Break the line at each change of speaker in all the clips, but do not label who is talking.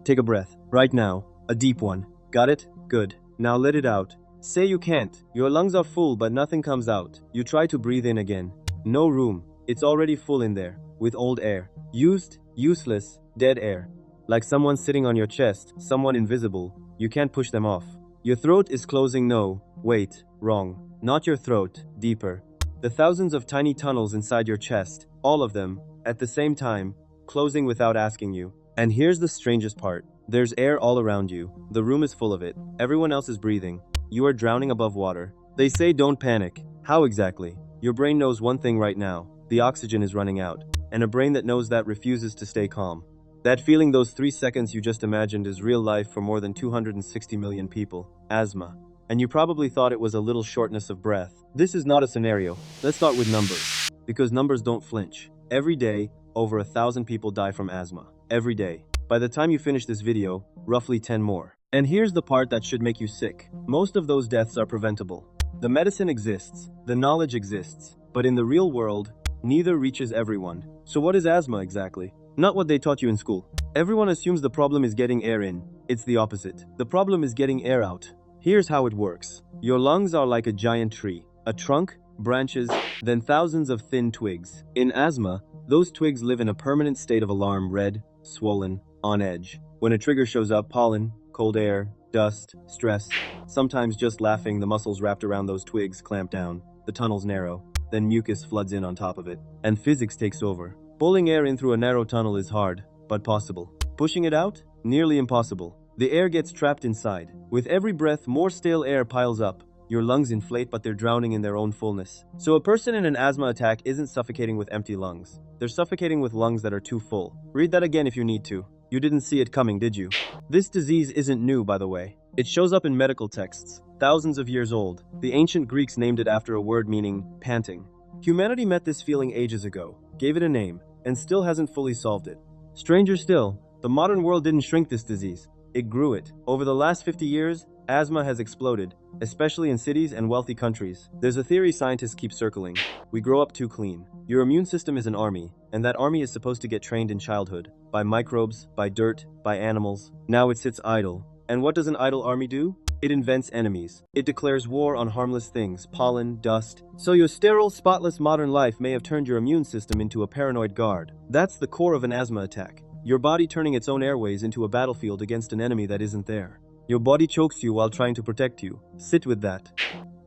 Take a breath. Right now. A deep one. Got it? Good. Now let it out. Say you can't. Your lungs are full but nothing comes out. You try to breathe in again. No room. It's already full in there. With old air. Used, useless, dead air. Like someone sitting on your chest, someone invisible. You can't push them off. Your throat is closing. No. Wait. Wrong. Not your throat. Deeper. The thousands of tiny tunnels inside your chest. All of them. At the same time. Closing without asking you. And here's the strangest part. There's air all around you. The room is full of it. Everyone else is breathing. You are drowning above water. They say don't panic. How exactly? Your brain knows one thing right now. The oxygen is running out. And a brain that knows that refuses to stay calm. That feeling, those 3 seconds you just imagined, is real life for more than 260 million people. Asthma. And you probably thought it was a little shortness of breath. This is not a scenario. Let's start with numbers. Because numbers don't flinch. Every day, over 1,000 people die from asthma. Every day. By the time you finish this video, roughly 10 more. And here's the part that should make you sick. Most of those deaths are preventable. The medicine exists, the knowledge exists, but in the real world, neither reaches everyone. So what is asthma exactly? Not what they taught you in school. Everyone assumes the problem is getting air in. It's the opposite. The problem is getting air out. Here's how it works. Your lungs are like a giant tree. A trunk, branches, then thousands of thin twigs. In asthma, those twigs live in a permanent state of alarm, red, swollen, on edge. When a trigger shows up, pollen, cold air, dust, stress, sometimes just laughing, the muscles wrapped around those twigs clamp down. The tunnels narrow. Then mucus floods in on top of it. And physics takes over. Pulling air in through a narrow tunnel is hard, but possible. Pushing it out? Nearly impossible. The air gets trapped inside. With every breath, more stale air piles up. Your lungs inflate, but they're drowning in their own fullness. So a person in an asthma attack isn't suffocating with empty lungs. They're suffocating with lungs that are too full. Read that again if you need to. You didn't see it coming, did you? This disease isn't new, by the way. It shows up in medical texts, thousands of years old. The ancient Greeks named it after a word meaning panting. Humanity met this feeling ages ago, gave it a name, and still hasn't fully solved it. Stranger still, the modern world didn't shrink this disease. It grew it. Over the last 50 years, asthma has exploded, especially in cities and wealthy countries. There's a theory scientists keep circling. We grow up too clean. Your immune system is an army, and that army is supposed to get trained in childhood. By microbes, by dirt, by animals. Now it sits idle. And what does an idle army do? It invents enemies. It declares war on harmless things, pollen, dust. So your sterile, spotless modern life may have turned your immune system into a paranoid guard. That's the core of an asthma attack. Your body turning its own airways into a battlefield against an enemy that isn't there. Your body chokes you while trying to protect you. Sit with that.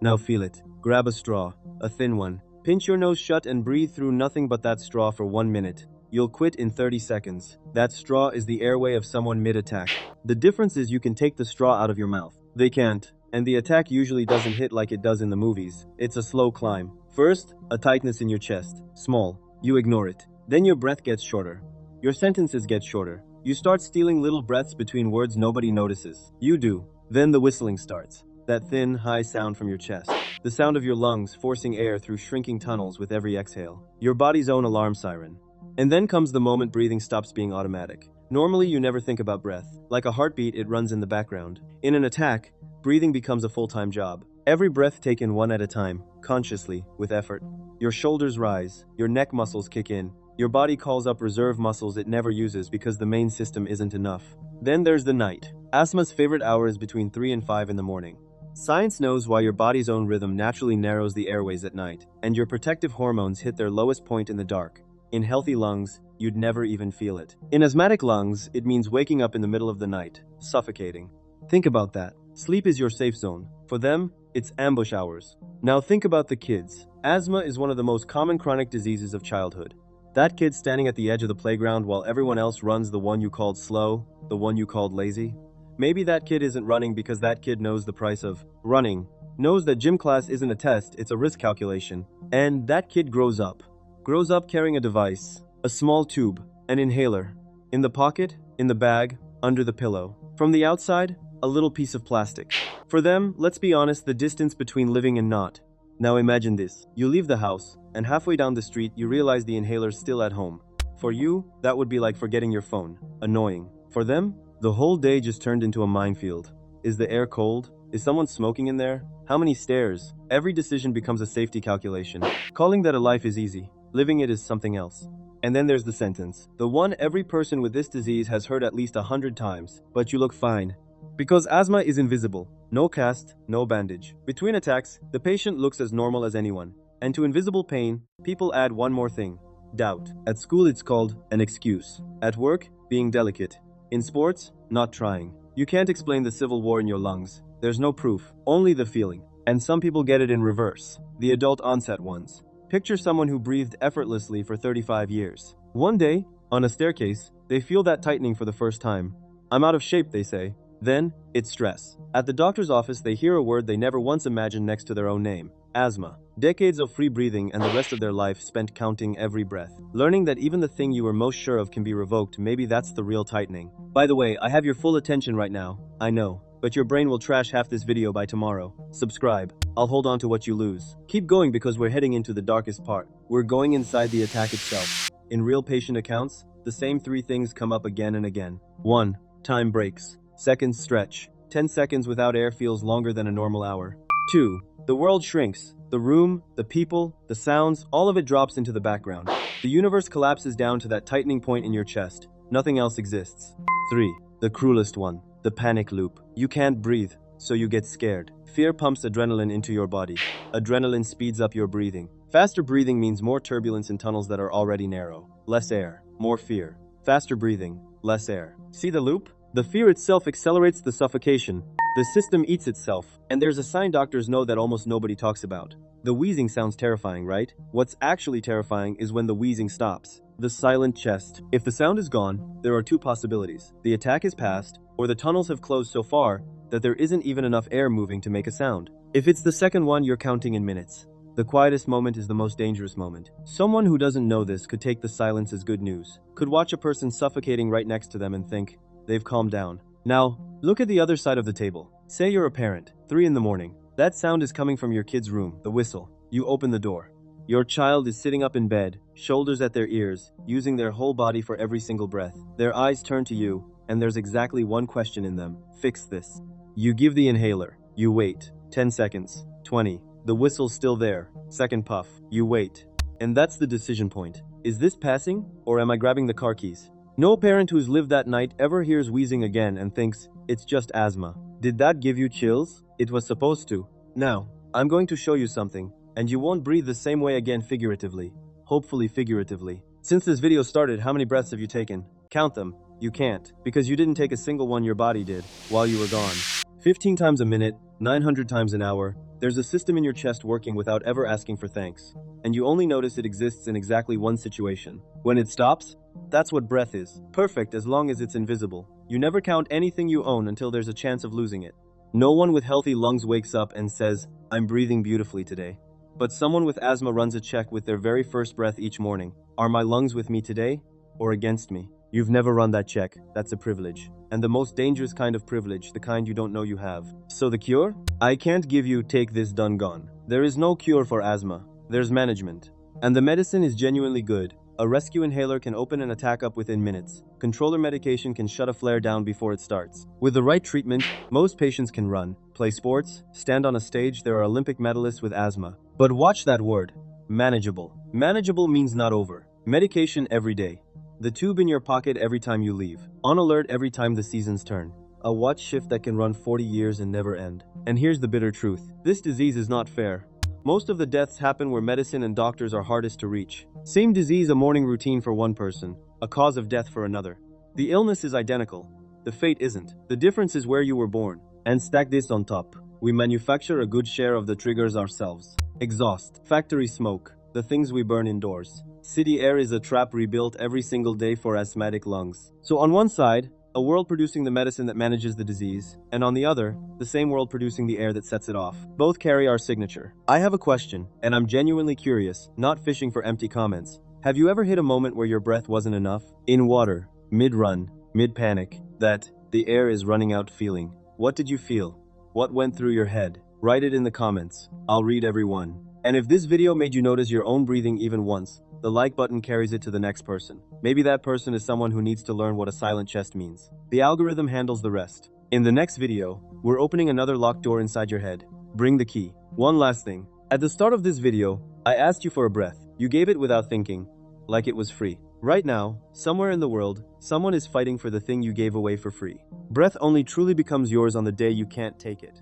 Now feel it. Grab a straw, a thin one. Pinch your nose shut and breathe through nothing but that straw for 1 minute. You'll quit in 30 seconds. That straw is the airway of someone mid-attack. The difference is you can take the straw out of your mouth. They can't. And the attack usually doesn't hit like it does in the movies. It's a slow climb. First, a tightness in your chest. Small. You ignore it. Then your breath gets shorter. Your sentences get shorter. You start stealing little breaths between words nobody notices. You do. Then the whistling starts. That thin, high sound from your chest. The sound of your lungs forcing air through shrinking tunnels with every exhale. Your body's own alarm siren. And then comes the moment breathing stops being automatic. Normally, you never think about breath. Like a heartbeat, it runs in the background. In an attack, breathing becomes a full-time job. Every breath taken one at a time, consciously, with effort. Your shoulders rise. Your neck muscles kick in. Your body calls up reserve muscles it never uses because the main system isn't enough. Then there's the night. Asthma's favorite hour is between 3 and 5 in the morning. Science knows why your body's own rhythm naturally narrows the airways at night, and your protective hormones hit their lowest point in the dark. In healthy lungs, you'd never even feel it. In asthmatic lungs, it means waking up in the middle of the night, suffocating. Think about that. Sleep is your safe zone. For them, it's ambush hours. Now think about the kids. Asthma is one of the most common chronic diseases of childhood. That kid standing at the edge of the playground while everyone else runs, the one you called slow, the one you called lazy. Maybe that kid isn't running because that kid knows the price of running, knows that gym class isn't a test, it's a risk calculation. And that kid grows up carrying a device, a small tube, an inhaler. In the pocket, in the bag, under the pillow. From the outside, a little piece of plastic. For them, let's be honest, the distance between living and not. Now imagine this. You leave the house, and halfway down the street, you realize the inhaler's still at home. For you, that would be like forgetting your phone. Annoying. For them, the whole day just turned into a minefield. Is the air cold? Is someone smoking in there? How many stairs? Every decision becomes a safety calculation. Calling that a life is easy. Living it is something else. And then there's the sentence, the one every person with this disease has heard at least 100 times, but you look fine. Because asthma is invisible. No cast, no bandage. Between attacks, the patient looks as normal as anyone. And to invisible pain, people add one more thing. Doubt. At school it's called an excuse. At work, being delicate. In sports, not trying. You can't explain the civil war in your lungs. There's no proof, only the feeling. And some people get it in reverse. The adult onset ones. Picture someone who breathed effortlessly for 35 years. One day, on a staircase, they feel that tightening for the first time. I'm out of shape, they say. Then, it's stress. At the doctor's office, they hear a word they never once imagined next to their own name. Asthma. Decades of free breathing and the rest of their life spent counting every breath. Learning that even the thing you were most sure of can be revoked, maybe that's the real tightening. By the way, I have your full attention right now. I know. But your brain will trash half this video by tomorrow. Subscribe. I'll hold on to what you lose. Keep going because we're heading into the darkest part. We're going inside the attack itself. In real patient accounts, the same three things come up again and again. 1. Time breaks. Seconds stretch. 10 seconds without air feels longer than a normal hour. 2. The world shrinks. The room, the people, the sounds, all of it drops into the background. The universe collapses down to that tightening point in your chest. Nothing else exists. 3. The cruelest one. The panic loop. You can't breathe, so you get scared. Fear pumps adrenaline into your body. Adrenaline speeds up your breathing. Faster breathing means more turbulence in tunnels that are already narrow. Less air, more fear. Faster breathing, less air. See the loop? The fear itself accelerates the suffocation. The system eats itself. And there's a sign doctors know that almost nobody talks about. The wheezing sounds terrifying, right? What's actually terrifying is when the wheezing stops. The silent chest. If the sound is gone, there are two possibilities. The attack is past, or the tunnels have closed so far that there isn't even enough air moving to make a sound. If it's the second one, you're counting in minutes. The quietest moment is the most dangerous moment. Someone who doesn't know this could take the silence as good news. Could watch a person suffocating right next to them and think, they've calmed down. Now, look at the other side of the table. Say you're a parent, 3 in the morning. That sound is coming from your kid's room, the whistle. You open the door. Your child is sitting up in bed, shoulders at their ears, using their whole body for every single breath. Their eyes turn to you, and there's exactly one question in them. Fix this. You give the inhaler. You wait. 10 seconds. 20. The whistle's still there. Second puff. You wait. And that's the decision point. Is this passing, or am I grabbing the car keys? No parent who's lived that night ever hears wheezing again and thinks, it's just asthma. Did that give you chills? It was supposed to. Now, I'm going to show you something, and you won't breathe the same way again figuratively. Hopefully figuratively. Since this video started, how many breaths have you taken? Count them. You can't, because you didn't take a single one your body did, while you were gone. 15 times a minute, 900 times an hour, there's a system in your chest working without ever asking for thanks. And you only notice it exists in exactly one situation. When it stops, that's what breath is. Perfect as long as it's invisible. You never count anything you own until there's a chance of losing it. No one with healthy lungs wakes up and says, I'm breathing beautifully today. But someone with asthma runs a check with their very first breath each morning. Are my lungs with me today, or against me? You've never run that check. That's a privilege. And the most dangerous kind of privilege, the kind you don't know you have. So the cure? I can't give you take this done gone. There is no cure for asthma. There's management. And the medicine is genuinely good. A rescue inhaler can open an attack up within minutes. Controller medication can shut a flare down before it starts. With the right treatment, most patients can run, play sports, stand on a stage. There are Olympic medalists with asthma. But watch that word. Manageable. Manageable means not over. Medication every day. The tube in your pocket every time you leave. On alert every time the seasons turn. A watch shift that can run 40 years and never end. And here's the bitter truth. This disease is not fair. Most of the deaths happen where medicine and doctors are hardest to reach. Same disease, a morning routine for one person, a cause of death for another. The illness is identical. The fate isn't. The difference is where you were born. And stack this on top. We manufacture a good share of the triggers ourselves. Exhaust, factory smoke, the things we burn indoors. City air is a trap rebuilt every single day for asthmatic lungs. So on one side, a world producing the medicine that manages the disease, and on the other, the same world producing the air that sets it off. Both carry our signature. I have a question, and I'm genuinely curious, not fishing for empty comments. Have you ever hit a moment where your breath wasn't enough? In water, mid-run, mid-panic, that the air is running out feeling. What did you feel? What went through your head? Write it in the comments. I'll read every one. And if this video made you notice your own breathing even once, the like button carries it to the next person. Maybe that person is someone who needs to learn what a silent chest means. The algorithm handles the rest. In the next video, we're opening another locked door inside your head. Bring the key. One last thing. At the start of this video, I asked you for a breath. You gave it without thinking, like it was free. Right now, somewhere in the world, someone is fighting for the thing you gave away for free. Breath only truly becomes yours on the day you can't take it.